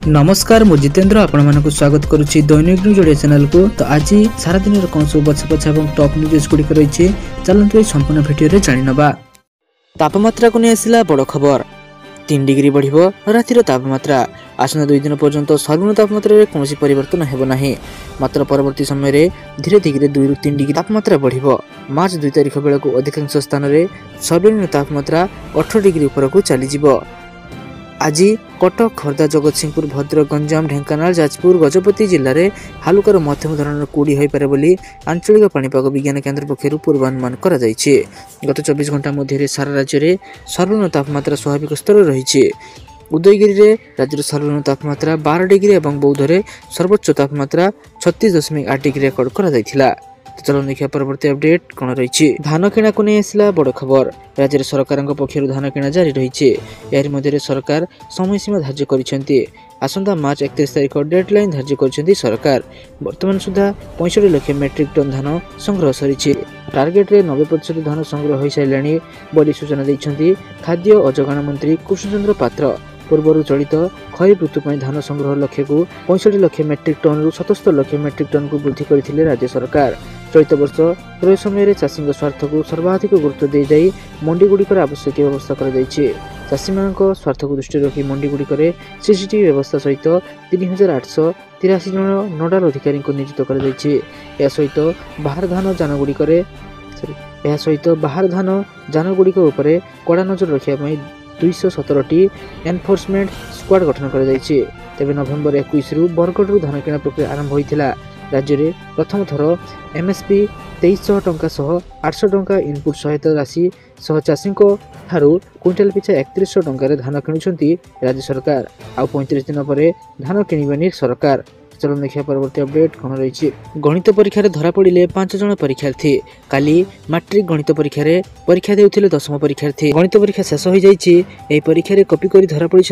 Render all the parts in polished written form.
नमस्कार मु जितेंद्र आपण मानक स्वागत करुच्ची दैनिक न्यूज ओडिया चैनल को। तो आज सारा दिन कौन सब बछा बछा और टॉप न्यूज गुड़िक रही चलते संपूर्ण भिडियो जानी नवा। तापमात्रा को नहीं आसला बड़ खबर 3 डिग्री बढ़ रातिर तापमात्रा आसना 2 दिन पर्यंत सर्वनिम्न तापमात्रा कौन परिवर्तन हेब ना मात्र परवर्ती समय धीरे धीरे 2 ରୁ 3 डिग्री तापमात्रा बढ़ मार्च 2 तारिख बेलू अधिकांश स्थान में सर्वनिम्न तापमात्रा 18 डिग्री उपरकू चलीज। आज कटक खर्दा जगतसिंहपुर भद्रक गंजाम ढेंकानाल जाजपुर गजपति जिले में हालुकार मध्यम धरण कुड़ी हो पारे बोली आंचलिक पाणीपाग विज्ञान केन्द्र पक्षर पूर्वानुमान करा जायछि। गत 24 घंटा मध्य सारा राज्य में सर्वनिम्न तापमात्रा स्वाभाविक स्तर रही। उदयगिरी में राज्य सर्वनिम्न तापमात्रा 12 डिग्री और बौद्ध में सर्वोच्च तापमात्रा 36.8 डिग्री रेकर्ड करा जायथिला। चलो देखिए परवर्ती अपडेट कौन रही। धान किणा को नहीं आसला बड़ खबर राज्य सरकार पक्षर धान किणा जारी रही। यार मध्य सरकार समय सीमा धार्य कर आसंता मार्च 31 तारिख डेडलाइन धार्य कर सरकार। वर्तमान सुधा 65 लाख मेट्रिक टन धान संग्रह सरी टार्गेट रे 90% धान संग्रह हो सारे बोली सूचना देते खाद्य और जोगाण मंत्री कृष्णचंद्र पात्र। पूर्व चलित खरीफ ऋतु धान संग्रह लक्ष्य को 65 लाख मेट्रिक टन रु 77 लाख मेट्रिक टन को वृद्धि करथिले राज्य सरकार। चलित वर्ष क्रय समय चाषी स्वार्थ को सर्वाधिक गुरुत्व दी जाई मंडी गुड़िकर आवश्यक व्यवस्था कर चाषी मान स्वार्थ को दृष्टि रखी मंडी गुड़िकर सीसीटीवी व्यवस्था सहित 3883 जन नोडाल अधिकारी को नियुक्त कर सहित बाहर धान जान गुड़िक कड़ा नजर रखा 217टी एनफोर्समेंट स्क्वाड गठन कर तेज नवेम्बर 21 रु बरगढ़ धान किणा प्रक्रिया आरंभ होता। राज्य में प्रथम थर एमएसपी 2300 टंका सह 800 टंका इनपुट सहायता राशि सह चाषी क्विंटाल पिछा 3100 टंकार धान किणुंट राज्य सरकार। आ 35 दिन पर धान किणवानी सरकार। चलो देखिए परवर्ती अपडेट कौन रही। गणित परीक्षा धरा पड़े 5 जन परीक्षार्थी काली मैट्रिक गणित परीक्षा देउथिले 10th परीक्षार्थी। गणित परीक्षा शेष हो जाइए परीक्षा कॉपी कर धरा पड़ी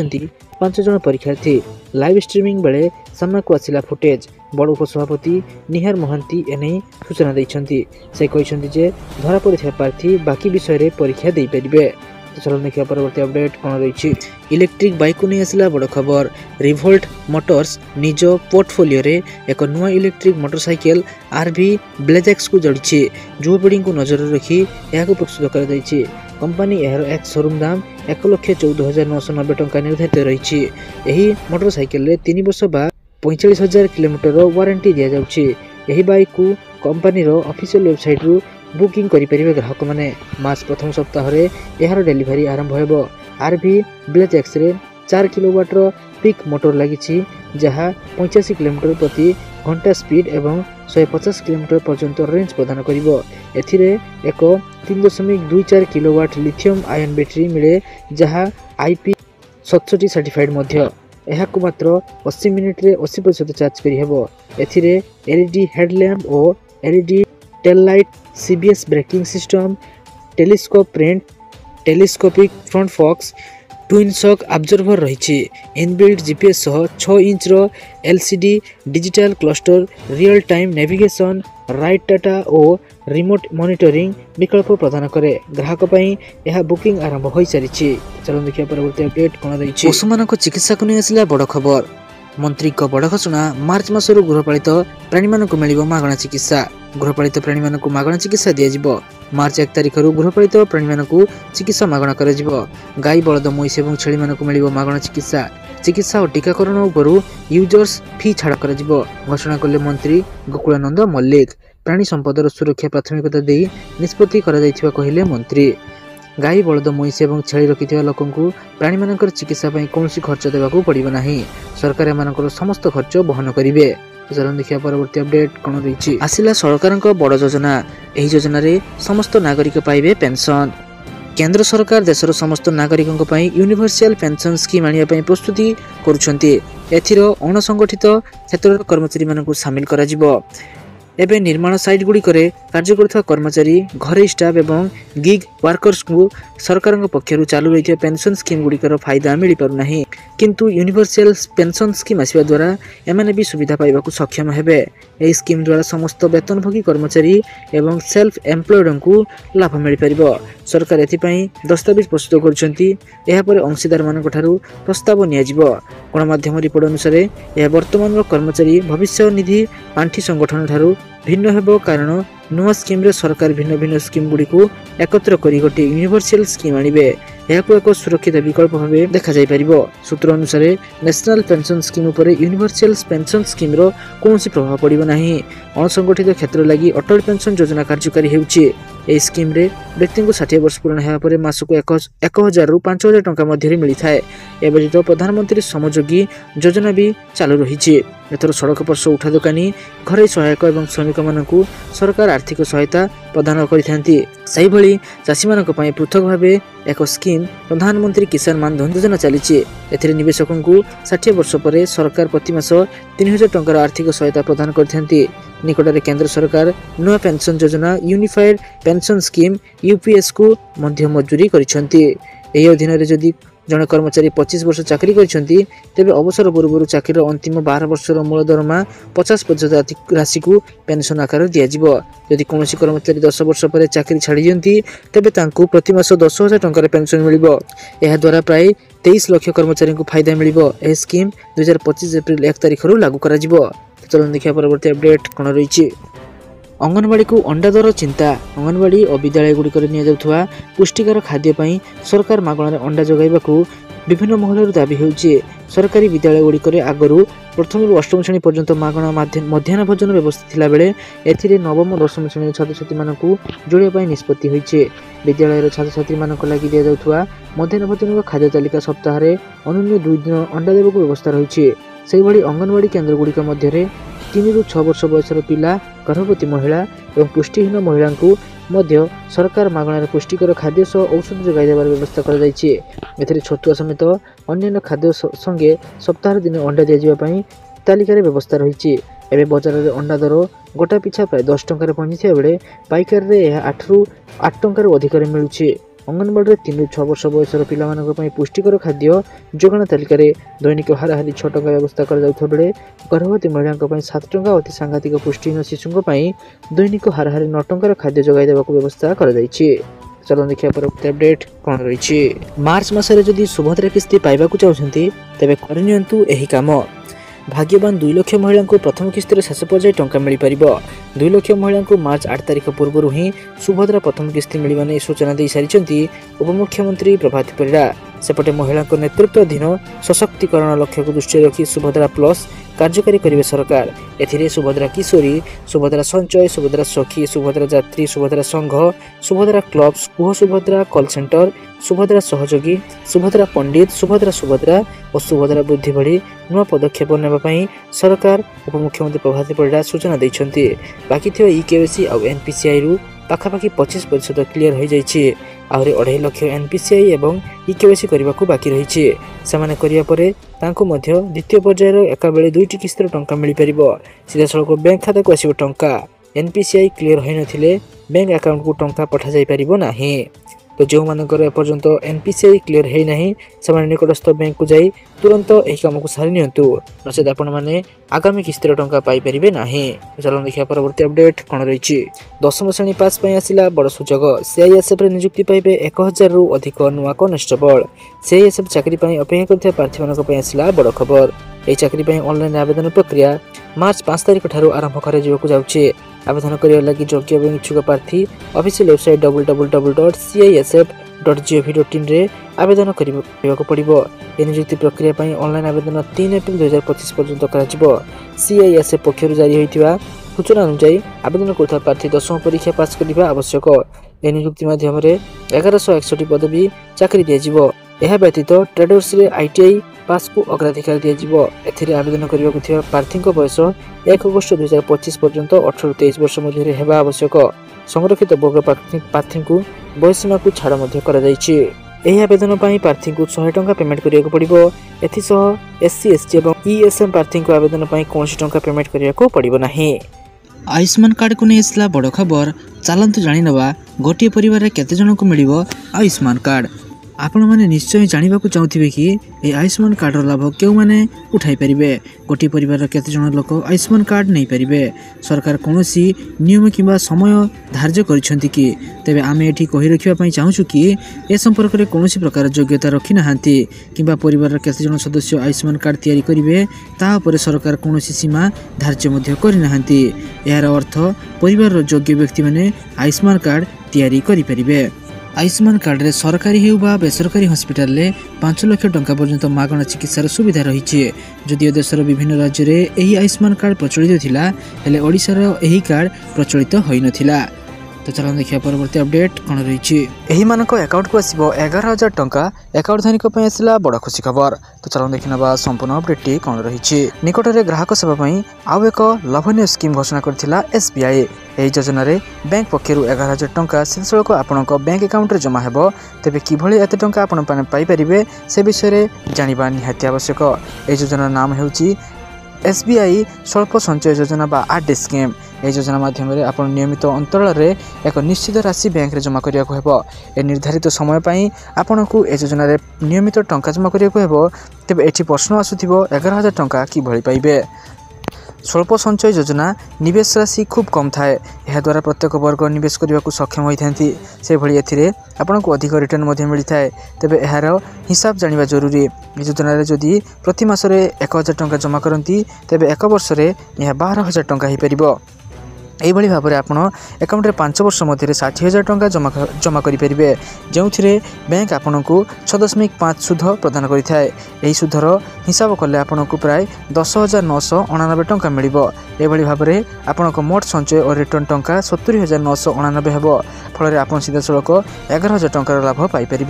5 जन परीक्षार्थी। लाइव स्ट्रीमिंग बेले सामना को आसिला फुटेज बड़ उपसभापति निहार महांती एने सूचना देइछंती। से कहते जे धरा पड़े प्रार्थी बाकी विषय रे परीक्षा दे पारिबे। तो चलो देखिए परवर्ती अपडेट कौन रही। इलेक्ट्रिक बाइक को नहीं आसला बड़ खबर रिवोल्ट मोटर्स निज पोर्टफोलियो रे एक नुआ इलेक्ट्रिक मोटरसाइकेल आरवी ब्लेजेक्स को जोड़ी युवपीढ़ी को नजर रखी यह प्रस्तुत कर कंपनी यार एक शोरूम दाम 1,14,990 टंका निर्धारित रही। यही मोटरसाइकेल 3 वर्ष बा 45,000 किलोमीटर वारंटी दि जाउछि। यही बाइक को कंपनी ऑफिशियल वेबसाइट रु बुकिंग करें ग्राहक मैंने। मार्च प्रथम सप्ताह यार डेलीवरी आरंभ हो। आरवी ब्लेजेक्स रे 4 किलोवाट पिक मोटर लगी जहाँ 85 किलोमीटर प्रति घंटा स्पीड एवं 150 किलोमीटर पर्यंत रेंज प्रदान करिवो। एथिरे एक 3.24 किलोवाट लिथियम आयन बैटेरी मिले जहाँ IP67 सर्टिफाइड मध्य। यहाकू मात्र 80 मिनिट रे 80% चार्ज करि हेबो। एथिरे एलईडी हेडलैम्प और LED tail light CBS braking system telescopic front forks twin shock absorber रही। इनबिल्ट जीपीएस सह 6 इंच LCD digital cluster real time navigation ride data और रिमोट मॉनिटरिंग विकल्प प्रदान करे। ग्राहक पई यह बुकिंग आरंभ हो सारी। चलो देखिए परवर्ती अपडेट कौन रही। पशु मान चिकित्सा को नहीं आसला बड़ खबर मंत्री को बड़ घोषणा मार्च मासर गृहपालित प्राणी मानक मिलिबो मागणा चिकित्सा। गृहपालित प्राणी मानक मागणा चिकित्सा दिया मार्च 1 तारिख गृहपालित प्राणी मानक चिकित्सा मागणा कर गाई बलद महिष और छेली मानक मिलिबो मागणा चिकित्सा और टीकाकरण उपरू यूजर्स फी छाड़ कर घोषणा कले मंत्री गोकुलानंद मल्लिक। प्राणी संपदर सुरक्षा प्राथमिकता दे निष्पत्ति कहले मंत्री। गाई बलद महिष और छेली रखि लोक प्राणी मानकर चिकित्सा कौन खर्च देवाक पड़ो ना। सरकार एमानकर समस्त खर्च बहन करेंगे। चलो देखिए परवर्ती अपडेट कौन रही। आसिला सरकार बड़ योजना यही योजना रे समस्त नागरिक पाइबे पेंशन। केंद्र सरकार देशर समस्त नागरिकों यूनिवर्सल पेंशन स्कीम आने प्रस्तुति करुछंती। एथिर अणसंगठित क्षेत्र कर्मचारी मानक सामिल करा जिवो। एवं निर्माण साइट गुड़िक कार्य कर्मचारी घरे स्टाफ एवं गिग वर्कर्स को सरकारଙ୍କ पक्षରୁ चालू रहिଥିବା पेंशन स्कीम गुड़िकर फायदा मिल पारु नाही किंतु यूनिवर्सल पेंशन स्कीम आसिबा द्वारा एमाने भी सुविधा पाइबाकू सक्षम हेबे। एही स्कीम द्वारा समस्त वेतनभोगी कर्मचारी एवं सेल्फ एम्प्लॉयड को लाभ मिल पारिबो। सरकार एथिपई दस्तावेज प्रस्तुत करछंती। एहा पर अंशीदार मानक ठारू प्रस्ताव नियाजिबो। गणमाध्यम रिपोर्ट अनुसार यह वर्तमान कर्मचारी भविष्य निधि पांठी संगठन ठारू भिन्न हेबो कारण नुआ स्कीम रे सरकार भिन्न भिन्न स्कीम गुडी को एकत्र करी गोटे यूनिवर्सल स्कीम आनिबे। यह एक सुरक्षित विकल्प भाव देखा जाय परिबो। सूत्र अनुसार नेशनल पेंशन स्कीम उपर यूनिवर्सल पेंशन स्कीम रो कोनोसी प्रभाव पड़िबो नाही। अणसंगठित क्षेत्र लगी अटल पेंशन योजना कार्यकारी हेउची। एही स्कीम रे व्यक्ति को 60 वर्ष पूर्ण हेबा परे मासको 1000 रु 5000 टंका मध्य मिली थाए। ए व्यतीत प्रधानमंत्री श्रमयोगी योजना भी चालू रही। एथर सड़क पर्श उठा दुकानी घर सहायक एवं श्रमिक मानकू सरकार आर्थिक सहायता प्रदान करिथांती। सही भली चाषी मानक पई पृथक भाबे एक स्कीम प्रधानमंत्री किसान मान धन योजना चलीछि। एथिरे निवेशकों को 60 वर्ष पर सरकार प्रति मास 3000 टंकार आर्थिक सहायता प्रदान करिथांती। निकटरे केंद्र सरकार नुआ पेंशन योजना यूनिफाइड पेंशन स्कीम यूपीएस को मध्य मंजूरी करिसंती। एही अधीन रे जदि जन कर्मचारी 25 वर्ष चाकरी करिसंती तेबे अवसर पूर्व चाकरीर अंतिम 12 वर्षर मूल दरमा 50% राशि को पेंशन आकार दियाजिबो। यदि कोनोसी कर्मचारी 10 वर्ष पर चाकरी छाड़ी दियंती तेबे तांकू प्रति मास 10,000 टंकार पेंशन मिलिबो। एहा द्वारा प्राय 23 लाख कर्मचारी को फायदा मिलिबो। एही स्कीम 2025 एप्रिल 1 तारिख रु लागू करा जिवो। चलन देखिया परवर्ती अपडेट कोन रहिछि। अंगनवाड़ी को अंडा दर चिंता। अंगनवाड़ी और विद्यालय गुड़िक निया पुष्टिकर खाद्य पई सरकार मागणार अंडा जगाइबा को विभिन्न महलर दाबी होउछि। सरकारी विद्यालय गुड़िक आगरू प्रथम रु अष्टम श्रेणी पर्यंत मागणा मध्याह्न भोजन व्यवस्था थिला बेले एथिरे नवम और दशम श्रेणी छात्र छात्री मानकू जोड़िया पई निष्पत्ति होइछि। विद्यालय छात्र छात्री मानक लागि दिया जाउथुवा मध्याह्न भोजन खाद्य तालिका सप्ताह रे अनुन्य 2 दिन अंडा देबाकू व्यवस्था रहिछि। सेहि भली अंगनवाड़ी केंद्र गुड़िक मध्य 3 रु 6 वर्ष बयसर पिला गर्भवती महिला एवं पुष्टिहीन महिला को मध्य सरकार मागणार पुष्टिकर खाद्य सह औषध जगाई देवार व्यवस्था करा जायछि। एथिरे छतुआ समेत अन्य खाद्य संगे सप्ताह दिन अंडा दिया जिबा पई तालिका व्यवस्था रहिछि। एबे बाजार रे अंडा दर गोटा पिछा प्राय 10 टंका पहुंचिया बेले पाइकार रे 8 रु 8 टंका अधिक मिलुछि। अंगनवाड़ी 3 रु 6 वर्ष बयसर पिला मानक पई पुष्टिकर खाद्य जोगाण तालिका रे दैनिक हाराहारी 6 टंका व्यवस्था कर जाउथबा बेले गर्भवती महिला पई 7 टंका अति सांघातिक पुष्टिहीन शिशुक पई दैनिक हाराहारी 9 टंकार खाद्य जोगाई देबाक व्यवस्था कर जायछि। चलन देखिया परवर्ती अपडेट कोन रहिछि। मार्च मासरे जदि सुभद्रा किस्ती पाइबाकू चाहउछंती तेबे करनियंतु एही काम। भाग्यवान 2 लाख महिला को प्रथम किस्ती शेष पर्याय टंका मिल पार। 2 लाख महिला को मार्च 8 तारिख पूर्व ही सुभद्रा प्रथम किस्ती मिलवा नहीं सूचना दे सारी उपमुख्यमंत्री प्रभात परिड़ा। सेपटे महिला नेतृत्व अधीन सशक्तिकरण लक्ष्य को दृष्टि रखी सुभद्रा प्लस कार्यकारी करेंगे सरकार। एथिरे सुभद्रा किशोरी, सुभद्रा संचय, सुभद्रा सखी, सुभद्रा यात्री, सुभद्रा संघ, सुभद्रा क्लब्स, कुह सुभद्रा कॉल सेंटर, सुभद्रा सहयोगी, सुभद्रा पंडित, सुभद्रा और सुभद्रा वृद्धि भली नुआ पदक्षेप नेबापई सरकार उपमुख्यमंत्री प्रभात परिड़ा सूचना दैछंती। बाकी थिबा ईकेवाईसी और एनपीसीआई रु पाखापाखि 25% क्लियर हो जाइछि। आहरी 2.5 लाख एनपीसीआई एवं ईकेवाईसी करने को बाकी रही। सेमाने करिया परे तांको मध्य द्वितीय पर्यायर एका बेले 2टी किस्तर टंका मिल पारिबो। सीधा सड़क बैंक खाता को आसिबो टंका। एनपीसीआई क्लियर होई नथिले बैंक अकाउंट को टंका पठा जाई पारिबो नाही। तो जो मानकर एपर्यंत एनपीसीआई क्लियर है नहीं से निकटस्थ बैंक को जाई तुरंत यही कम को सारी नियंतु नचेत आपण मैंने आगामी किस्तिर टंका पाई परिबे नाही। चलो देखिया परवर्ती अपडेट कौन रही। 10म श्रेणी पास पई आसिला बड़ सुजोग। सीआईएसएफ रे नियुक्ति पाइबे 1000 रु अधिक नुआ कनेस्टेबल। सीआईएसएफ चाकरी पई अपेक्षा करथिबा प्रार्थी मानक पई आसिला बड़ खबर। एही चाकरी पई ऑनलाइन आवेदन प्रक्रिया मार्च 5 तारिख ठारू आरंभ करा जिवकु जाउछि। आवेदन करिया लागि योग्य एवं इच्छुक प्रार्थी ऑफिशियल वेबसाइट www.ciesf.gov.in रे आवेदन करिବାକୁ पड़िबो। ए नियुक्ति प्रक्रिया पई ऑनलाइन आवेदन 3 एप्रिल 2025 पर्यंत कराजिबो। सीआईएसएफ पक्षरु जारी होइतिबा सूचना अनुसार आवेदन करथा प्रार्थी 10वीं परीक्षा पास करबा आवश्यक। ए नियुक्ति माध्यम रे 1161 पदवी चाकरी दियाजिबो। यह व्यतीत ट्रेडर्स रे आईटीआई पास को अग्राधिकार दियाजिबो। एथिरे आवेदन करबाकु थिबा प्रार्थी बयस 1 अगस्त 2025 पर्यंत 18 रु 23 वर्ष मध्य हेबा आवश्यक। संरक्षित वर्ग प्रार्थी को बयसीमा को छाड़ मध्य करा जायछि। एही आवेदन पई प्रार्थी को 100 टंका पेमेंट करियाको पड़िबो। एथिसह एससी एसटी एवं ईएसएम प्रार्थी को आवेदन पई कोनोसी टंका पेमेंट करियाको पड़िबो नाही। आयुष्मान कार्ड को नहीं आसला बड़ खबर चलतु जाणी नवा गोटे परिवार केते जन को मिलिबो आयुष्मान कार्ड। आपण मैंने निश्चय जानवा चाहूथे कि ये आयुष्मान कार्ड लाभ क्यों मैंने उठाई पारे। गोटे परिवार केते जन लोक आयुष्मान कार्ड नहीं पारे। सरकार कौन नियम कि समय धार्य करिसेंति कि तेबे आमे एठी कहि रखिबा चाहूँ कि ए संपर्क में कौन प्रकार योग्यता रखी ना कि परिवार केते जन सदस्य आयुष्मान कार्ड तैयारी करेंगे तापर सरकार कौन सीमा धार्य करना। यार अर्थ परिवार योग्य व्यक्ति मैंने आयुष्मान कार्ड तैयारी करें। आयुष्मान कार्ड रे सरकारी हेउ बा बेसरकारी हॉस्पिटल ले 5 लाख टंका पर्यंत मागणा चिकित्सार सुविधा रही। जदिव देशर विभिन्न राज्य में यही आयुष्मान कार्ड प्रचलित थिला हेले ओडिशार यही कार्ड प्रचलित होई नथिला। तो चलो देखिए परवर्ती अपडेट कौन रही। एही मानक अकाउंट को आसीबो 11,000 टंका अकाउंट धारी को आसला बड़ खुशी खबर। तो चलो देखना संपूर्ण अपडेट कौन रही। निकट में ग्राहक सेवा आउ एक लभनीय स्कीम घोषणा करथिला SBI। यही योजना रे बैंक पक्षर 11,000 टंका सीधासलख आपण बैंक अकाउंट रे जमा हेबो। तेबे किभली एते टंका आपण पाई परिबे से विषय जानिबा निहाती आवश्यक। एही योजना नाम हेउची SBI स्वल्प संचय योजना बा RD स्कीम। यह योजना माध्यम आप नियमित अंतराल रे एक निश्चित राशि बैंक रे जमा करिया को हेबो। ए निर्धारित समय पई आपन को ए योजना रे नियमित टंका जमा करिया को हेबो। तेबे एठी प्रश्न आसुथिबो 11,000 टंका कि भଳି पाइबे। स्वल्प संचय योजना निवेश राशि खूब कम थाए। यह द्वारा प्रत्येक वर्ग निवेश करने को सक्षम होती से भली एथिरे आपन को अधिक रिटर्न मिलता है। तेबे यार हिसाब जानिबा जरूरी। योजना जदि प्रति मासरे 1,000 टंका जमा करती तेबे एक वर्ष रे यह 12,000 टंका हो पारिबो। यही भाव में आपड़ अकाउंट 5 वर्ष मध्य 60,000 टंका जमा करेंगे जो बैंक आपन को 6.5 सुध प्रदान करें। यही सुधर हिसाब कले आपन को प्राय 10,999 टंका मिल। यही भाव में आपण मोट संचय और रिटर्न टंका 70,999 हेबो। फल आप सीधा सड़क 11,000 टंकार लाभ पाइपर।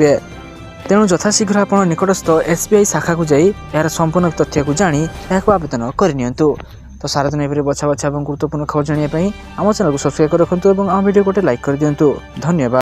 तेणु यथाशीघ्र आप निकटस्थ SBI शाखा को जाई यार संपूर्ण तथ्य को जानी यहाँ आवेदन करनियंतु। तो सारा दिन एपरी बछा बछा और गुरुत्वपूर्ण खबर जानापी आम चैनल को सब्सक्राइब कर रखुँ और आम वीडियो गोटे लाइक कर दिंतु। धन्यवाद।